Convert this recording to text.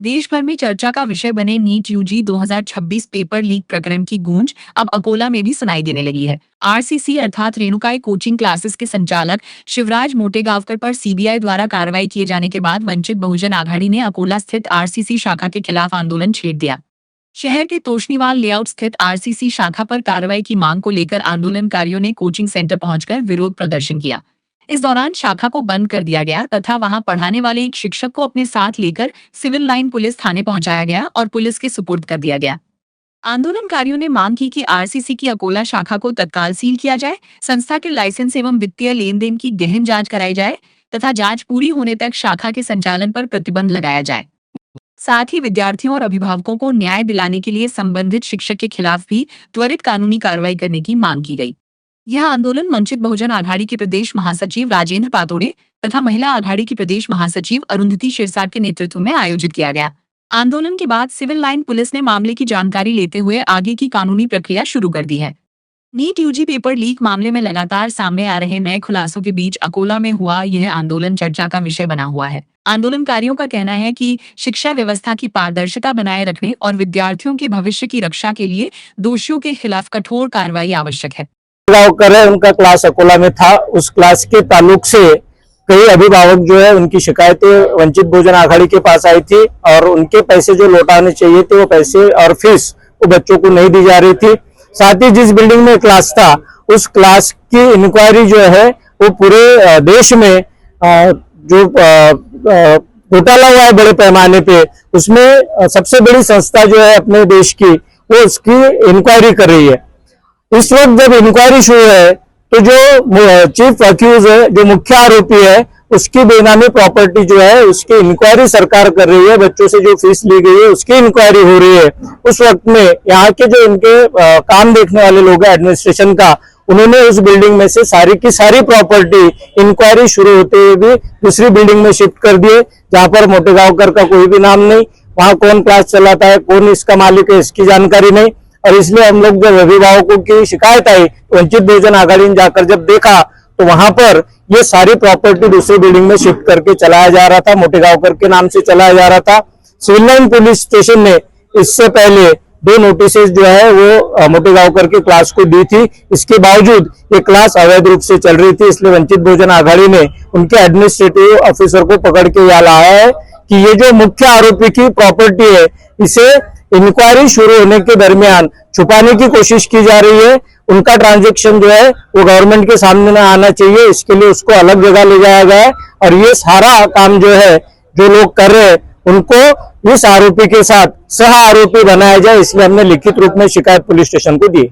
देश भर में चर्चा का विषय बने नीट यूजी 2026 पेपर लीक प्रकरण की गूंज अब अकोला में भी सुनाई देने लगी है। आरसीसी अर्थात रेणुकाई कोचिंग क्लासेस के संचालक शिवराज मोटेगांवकर पर सीबीआई द्वारा कार्रवाई किए जाने के बाद वंचित बहुजन आघाड़ी ने अकोला स्थित आरसीसी शाखा के खिलाफ आंदोलन छेड़ दिया। शहर के तोशनीवाल लेआउट स्थित आरसीसी शाखा पर कार्रवाई की मांग को लेकर आंदोलनकारियों ने कोचिंग सेंटर पहुंचकर विरोध प्रदर्शन किया। इस दौरान शाखा को बंद कर दिया गया तथा वहां पढ़ाने वाले एक शिक्षक को अपने साथ लेकर सिविल लाइन पुलिस थाने पहुंचाया गया और पुलिस के सुपुर्द कर दिया गया। आंदोलनकारियों ने मांग की कि आरसीसी की अकोला शाखा को तत्काल सील किया जाए, संस्था के लाइसेंस एवं वित्तीय लेन देन की गहन जांच कराई जाए तथा जांच पूरी होने तक शाखा के संचालन पर प्रतिबंध लगाया जाए। साथ ही विद्यार्थियों और अभिभावकों को न्याय दिलाने के लिए संबंधित शिक्षक के खिलाफ भी त्वरित कानूनी कार्रवाई करने की मांग की गई। यह आंदोलन वंचित बहुजन आघाड़ी के प्रदेश महासचिव राजेंद्र पातोड़े तथा महिला आघाड़ी की प्रदेश महासचिव अरुंधति शिरसाट के नेतृत्व में आयोजित किया गया। आंदोलन के बाद सिविल लाइन पुलिस ने मामले की जानकारी लेते हुए आगे की कानूनी प्रक्रिया शुरू कर दी है। नीट यूजी पेपर लीक मामले में लगातार सामने आ रहे नए खुलासों के बीच अकोला में हुआ यह आंदोलन चर्चा का विषय बना हुआ है। आंदोलनकारियों का कहना है कि शिक्षा व्यवस्था की पारदर्शिता बनाए रखने और विद्यार्थियों के भविष्य की रक्षा के लिए दोषियों के खिलाफ कठोर कार्रवाई आवश्यक है। उनका क्लास अकोला में था। उस क्लास के ताल्लुक से कई अभिभावक जो है उनकी शिकायतें वंचित बहुजन आघाड़ी के पास आई थी और उनके पैसे जो लौटाने चाहिए थे वो पैसे और फीस वो बच्चों को नहीं दी जा रही थी। साथ ही जिस बिल्डिंग में क्लास था उस क्लास की इंक्वायरी जो है वो पूरे देश में जो घोटाला हुआ है बड़े पैमाने पे, उसमें सबसे बड़ी संस्था जो है अपने देश की वो उसकी इंक्वायरी कर रही है। इस वक्त जब इंक्वायरी शुरू है तो जो चीफ अक्यूज है, जो मुख्य आरोपी है, उसकी बेनामी प्रॉपर्टी जो है उसकी इंक्वायरी सरकार कर रही है। बच्चों से जो फीस ली गई है उसकी इंक्वायरी हो रही है। उस वक्त में यहाँ के जो इनके काम देखने वाले लोग हैं एडमिनिस्ट्रेशन का, उन्होंने उस बिल्डिंग में से सारी की सारी प्रॉपर्टी इंक्वायरी शुरू होते हुए भी दूसरी बिल्डिंग में शिफ्ट कर दिए, जहां पर मोटेगांवकर का कोई भी नाम नहीं, वहां कौन क्लास चलाता है, कौन इसका मालिक है, इसकी जानकारी नहीं। और इसलिए हम लोग जब अभिभावकों की शिकायत आई, वंचित बहुजन आघाड़ी ने जाकर जब देखा तो वहां पर ये सारी प्रॉपर्टी दूसरी बिल्डिंग में शिफ्ट करके चलाया जा रहा था, मोटेगांवकर के नाम से चलाया जा रहा था। सिविल लाइन पुलिस स्टेशन ने इससे पहले 2 नोटिस जो है वो मोटेगांवकर के क्लास को दी थी। इसके बावजूद ये क्लास अवैध रूप से चल रही थी, इसलिए वंचित बहुजन आघाड़ी ने उनके एडमिनिस्ट्रेटिव ऑफिसर को पकड़ के यह लाया है कि ये जो मुख्य आरोपी की प्रॉपर्टी है इसे इंक्वायरी शुरू होने के दरमियान छुपाने की कोशिश की जा रही है। उनका ट्रांजैक्शन जो है वो गवर्नमेंट के सामने न आना चाहिए, इसके लिए उसको अलग जगह ले जाया गया है। और ये सारा काम जो है जो लोग कर रहे हैं उनको इस आरोपी के साथ सह आरोपी बनाया जाए, इसलिए हमने लिखित रूप में शिकायत पुलिस स्टेशन को दी।